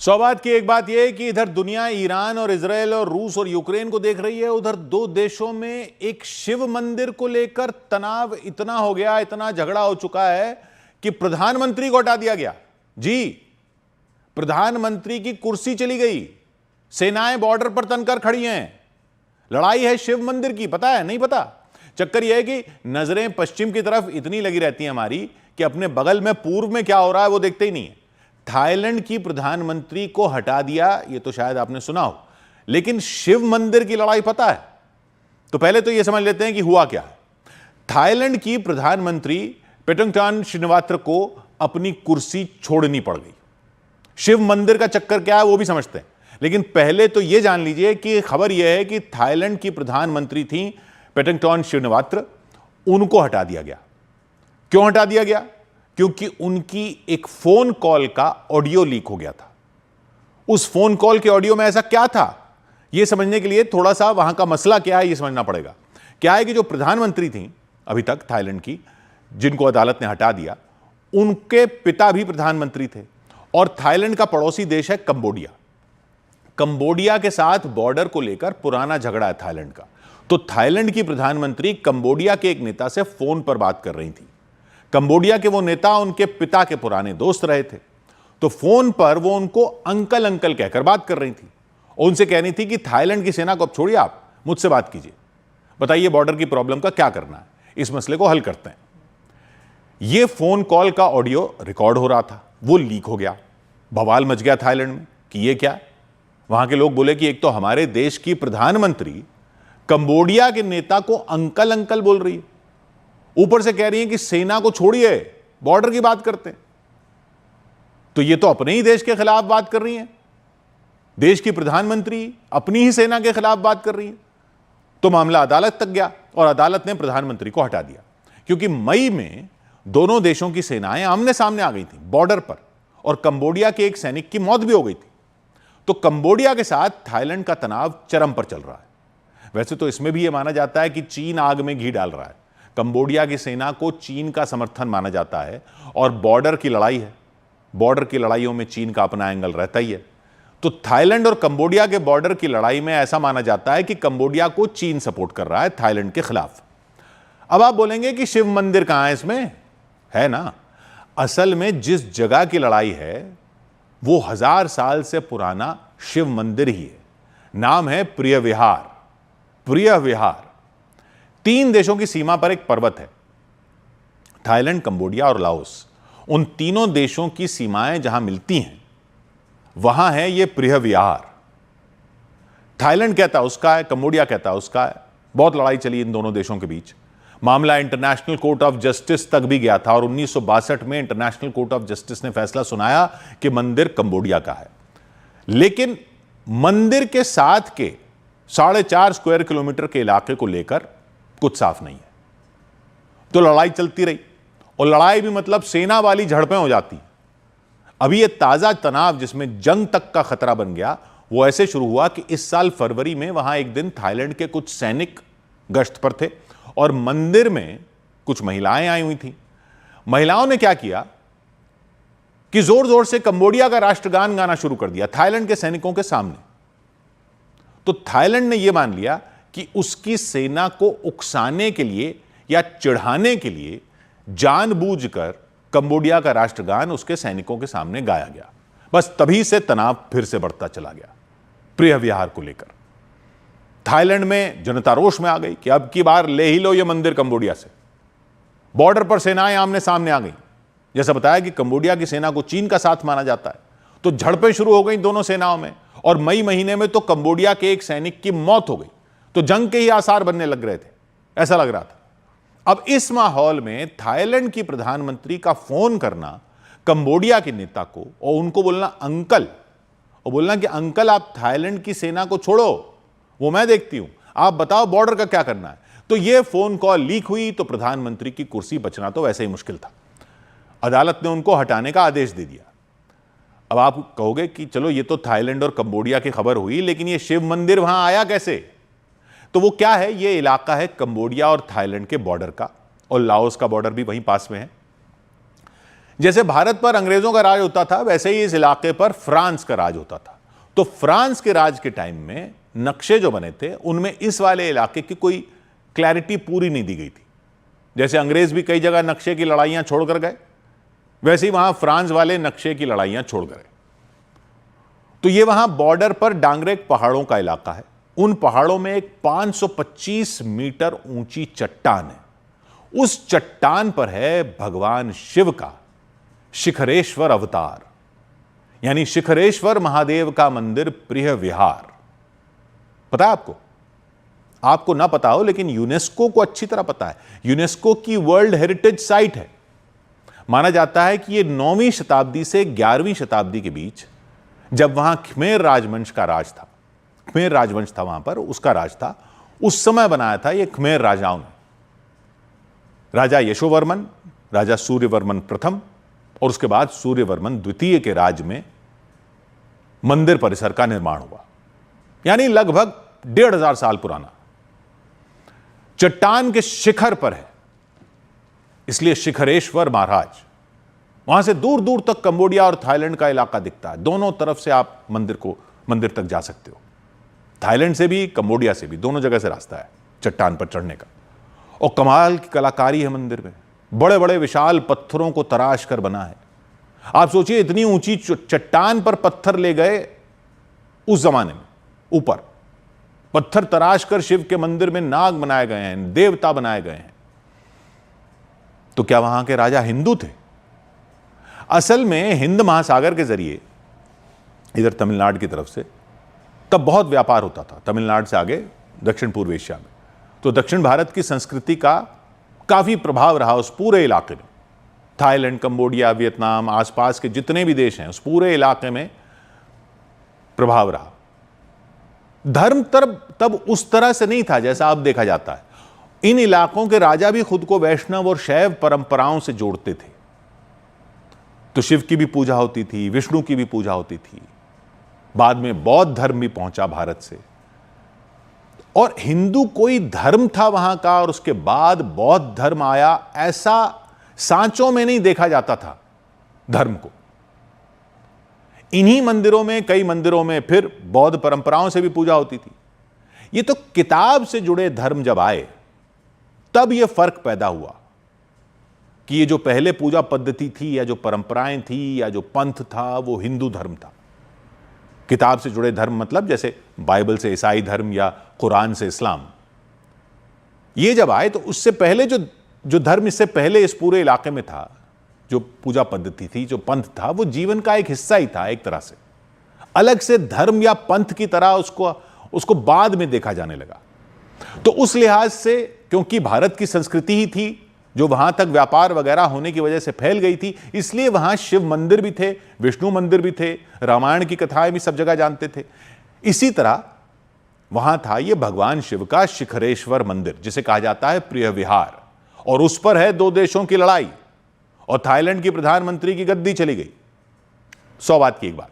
सौभाग्य की एक बात यह है कि इधर दुनिया ईरान और इजराइल और रूस और यूक्रेन को देख रही है, उधर दो देशों में एक शिव मंदिर को लेकर तनाव इतना हो गया, इतना झगड़ा हो चुका है कि प्रधानमंत्री को हटा दिया गया। जी, प्रधानमंत्री की कुर्सी चली गई। सेनाएं बॉर्डर पर तनकर खड़ी हैं। लड़ाई है शिव मंदिर की, पता है नहीं पता? चक्कर यह है कि नजरें पश्चिम की तरफ इतनी लगी रहती हैं हमारी कि अपने बगल में पूर्व में क्या हो रहा है वो देखते ही नहीं है। थाईलैंड की प्रधानमंत्री को हटा दिया, ये तो शायद आपने सुना हो, लेकिन शिव मंदिर की लड़ाई पता है? तो पहले तो यह समझ लेते हैं कि हुआ क्या है। थाईलैंड की प्रधानमंत्री पेटंगटॉन श्रीनिवात्र को अपनी कुर्सी छोड़नी पड़ गई। शिव मंदिर का चक्कर क्या है वो भी समझते हैं, लेकिन पहले तो यह जान लीजिए कि खबर यह है कि थाईलैंड की प्रधानमंत्री थी पेटंगटॉन श्रीनिवात्र, उनको हटा दिया गया। क्यों हटा दिया गया? क्योंकि उनकी एक फोन कॉल का ऑडियो लीक हो गया था। उस फोन कॉल के ऑडियो में ऐसा क्या था, यह समझने के लिए थोड़ा सा वहां का मसला क्या है यह समझना पड़ेगा। क्या है कि जो प्रधानमंत्री थी अभी तक थाईलैंड की, जिनको अदालत ने हटा दिया, उनके पिता भी प्रधानमंत्री थे और थाईलैंड का पड़ोसी देश है कंबोडिया। कंबोडिया के साथ बॉर्डर को लेकर पुराना झगड़ा है थाईलैंड का। तो थाईलैंड की प्रधानमंत्री कंबोडिया के एक नेता से फोन पर बात कर रही थी। कंबोडिया के वो नेता उनके पिता के पुराने दोस्त रहे थे, तो फोन पर वो उनको अंकल अंकल कहकर बात कर रही थी। उनसे कह रही थी कि थाईलैंड की सेना को अब छोड़िए, आप मुझसे बात कीजिए, बताइए बॉर्डर की प्रॉब्लम का क्या करना है, इस मसले को हल करते हैं। ये फोन कॉल का ऑडियो रिकॉर्ड हो रहा था, वो लीक हो गया। बवाल मच गया थाईलैंड में कि ये क्या। वहां के लोग बोले कि एक तो हमारे देश की प्रधानमंत्री कंबोडिया के नेता को अंकल अंकल बोल रही है, ऊपर से कह रही है कि सेना को छोड़िए, बॉर्डर की बात करते हैं। तो ये तो अपने ही देश के खिलाफ बात कर रही है। देश की प्रधानमंत्री अपनी ही सेना के खिलाफ बात कर रही है। तो मामला अदालत तक गया और अदालत ने प्रधानमंत्री को हटा दिया, क्योंकि मई में दोनों देशों की सेनाएं आमने सामने आ गई थी बॉर्डर पर और कंबोडिया के एक सैनिक की मौत भी हो गई थी। तो कंबोडिया के साथ थाईलैंड का तनाव चरम पर चल रहा है। वैसे तो इसमें भी यह माना जाता है कि चीन आग में घी डाल रहा है। कंबोडिया की सेना को चीन का समर्थन माना जाता है और बॉर्डर की लड़ाई है, बॉर्डर की लड़ाइयों में चीन का अपना एंगल रहता ही है। तो थाईलैंड और कंबोडिया के बॉर्डर की लड़ाई में ऐसा माना जाता है कि कंबोडिया को चीन सपोर्ट कर रहा है थाईलैंड के खिलाफ। अब आप बोलेंगे कि शिव मंदिर कहां है इसमें? है ना, असल में जिस जगह की लड़ाई है वो 1000 साल से पुराना शिव मंदिर ही है। नाम है प्रिय विहार। प्रिय विहार 3 देशों की सीमा पर एक पर्वत है, थाईलैंड, कंबोडिया और लाओस। उन तीनों देशों की सीमाएं जहां मिलती हैं वहां है यह प्रिय विहार। थाईलैंड कहता उसका है, कंबोडिया कहता उसका है। बहुत लड़ाई चली इन दोनों देशों के बीच। मामला इंटरनेशनल कोर्ट ऑफ जस्टिस तक भी गया था और 1962 में इंटरनेशनल कोर्ट ऑफ जस्टिस ने फैसला सुनाया कि मंदिर कंबोडिया का है। लेकिन मंदिर के साथ के 4.5 स्क्वायर किलोमीटर के इलाके को लेकर कुछ साफ नहीं है। तो लड़ाई चलती रही और लड़ाई भी मतलब सेना वाली झड़पें हो जाती। अभी यह ताजा तनाव जिसमें जंग तक का खतरा बन गया, वो ऐसे शुरू हुआ कि इस साल फरवरी में वहां एक दिन थाईलैंड के कुछ सैनिक गश्त पर थे और मंदिर में कुछ महिलाएं आई हुई थी। महिलाओं ने क्या किया कि जोर जोर से कंबोडिया का राष्ट्रगान गाना शुरू कर दिया थाईलैंड के सैनिकों के सामने। तो थाईलैंड ने यह मान लिया कि उसकी सेना को उकसाने के लिए या चिढ़ाने के लिए जानबूझकर कंबोडिया का राष्ट्रगान उसके सैनिकों के सामने गाया गया। बस तभी से तनाव फिर से बढ़ता चला गया प्रिय विहार को लेकर। थाईलैंड में जनता रोष में आ गई कि अब की बार ले ही लो यह मंदिर कंबोडिया से। बॉर्डर पर सेनाएं आमने सामने आ गई। जैसा बताया कि कंबोडिया की सेना को चीन का साथ माना जाता है, तो झड़पें शुरू हो गई दोनों सेनाओं में और मई महीने में तो कंबोडिया के एक सैनिक की मौत हो गई। तो जंग के ही आसार बनने लग रहे थे, ऐसा लग रहा था। अब इस माहौल में थाईलैंड की प्रधानमंत्री का फोन करना कंबोडिया के नेता को और उनको बोलना अंकल, और बोलना कि अंकल आप थाईलैंड की सेना को छोड़ो, वो मैं देखती हूं, आप बताओ बॉर्डर का क्या करना है। तो ये फोन कॉल लीक हुई तो प्रधानमंत्री की कुर्सी बचना तो वैसे ही मुश्किल था। अदालत ने उनको हटाने का आदेश दे दिया। अब आप कहोगे कि चलो ये तो थाईलैंड और कंबोडिया की खबर हुई, लेकिन ये शिव मंदिर वहां आया कैसे? तो वो क्या है, ये इलाका है कंबोडिया और थाईलैंड के बॉर्डर का, और लाओस का बॉर्डर भी वहीं पास में है। जैसे भारत पर अंग्रेजों का राज होता था, वैसे ही इस इलाके पर फ्रांस का राज होता था। तो फ्रांस के राज के टाइम में नक्शे जो बने थे उनमें इस वाले इलाके की कोई क्लैरिटी पूरी नहीं दी गई थी। जैसे अंग्रेज भी कई जगह नक्शे की लड़ाइयां छोड़कर गए, वैसे ही वहां फ्रांस वाले नक्शे की लड़ाइयां छोड़ गए। तो ये वहां बॉर्डर पर डांगरेक पहाड़ों का इलाका है। उन पहाड़ों में एक 525 मीटर ऊंची चट्टान है। उस चट्टान पर है भगवान शिव का शिखरेश्वर अवतार, यानी शिखरेश्वर महादेव का मंदिर प्रिय विहार। पता है आपको? आपको ना पता हो लेकिन यूनेस्को को अच्छी तरह पता है। यूनेस्को की वर्ल्ड हेरिटेज साइट है। माना जाता है कि यह 9वीं शताब्दी से 11वीं शताब्दी के बीच, जब वहां खमेर राजवंश का राज था, खमेर राजवंश था वहां पर, उसका राज था, उस समय बनाया था यह खमेर राजाओं ने। राजा यशोवर्मन, राजा सूर्यवर्मन प्रथम और उसके बाद सूर्यवर्मन द्वितीय के राज में मंदिर परिसर का निर्माण हुआ, यानी लगभग 1500 साल पुराना। चट्टान के शिखर पर है, इसलिए शिखरेश्वर महाराज। वहां से दूर दूर तक कंबोडिया और थाईलैंड का इलाका दिखता है। दोनों तरफ से आप मंदिर तक जा सकते हो। थाईलैंड से भी, कंबोडिया से भी, दोनों जगह से रास्ता है चट्टान पर चढ़ने का। और कमाल की कलाकारी है मंदिर में। बड़े बड़े विशाल पत्थरों को तराश कर बना है। आप सोचिए, इतनी ऊंची चट्टान पर पत्थर ले गए उस जमाने में, ऊपर पत्थर तराश कर शिव के मंदिर में नाग बनाए गए हैं, देवता बनाए गए हैं। तो क्या वहां के राजा हिंदू थे? असल में हिंद महासागर के जरिए इधर तमिलनाडु की तरफ से तब बहुत व्यापार होता था, तमिलनाडु से आगे दक्षिण पूर्व एशिया में। तो दक्षिण भारत की संस्कृति का काफी प्रभाव रहा उस पूरे इलाके में। थाईलैंड, कंबोडिया, वियतनाम, आसपास के जितने भी देश हैं, उस पूरे इलाके में प्रभाव रहा। धर्म तब उस तरह से नहीं था जैसा अब देखा जाता है। इन इलाकों के राजा भी खुद को वैष्णव और शैव परंपराओं से जोड़ते थे। तो शिव की भी पूजा होती थी, विष्णु की भी पूजा होती थी। बाद में बौद्ध धर्म भी पहुंचा भारत से, और हिंदू कोई धर्म था वहां का और उसके बाद बौद्ध धर्म आया, ऐसा सांचों में नहीं देखा जाता था धर्म को। इन्हीं मंदिरों में, कई मंदिरों में फिर बौद्ध परंपराओं से भी पूजा होती थी। ये तो किताब से जुड़े धर्म जब आए तब यह फर्क पैदा हुआ कि ये जो पहले पूजा पद्धति थी या जो परंपराएं थी या जो पंथ था वो हिंदू धर्म था। किताब से जुड़े धर्म मतलब जैसे बाइबल से ईसाई धर्म या कुरान से इस्लाम। ये जब आए तो उससे पहले जो धर्म इससे पहले इस पूरे इलाके में था, जो पूजा पद्धति थी, जो पंथ था, वो जीवन का एक हिस्सा ही था एक तरह से। अलग से धर्म या पंथ की तरह उसको बाद में देखा जाने लगा। तो उस लिहाज से, क्योंकि भारत की संस्कृति ही थी जो वहां तक व्यापार वगैरह होने की वजह से फैल गई थी, इसलिए वहां शिव मंदिर भी थे, विष्णु मंदिर भी थे, रामायण की कथाएं भी सब जगह जानते थे। इसी तरह वहां था ये भगवान शिव का शिखरेश्वर मंदिर, जिसे कहा जाता है प्रिय विहार, और उस पर है 2 देशों की लड़ाई और थाईलैंड की प्रधानमंत्री की गद्दी चली गई। 100 बात की एक बात।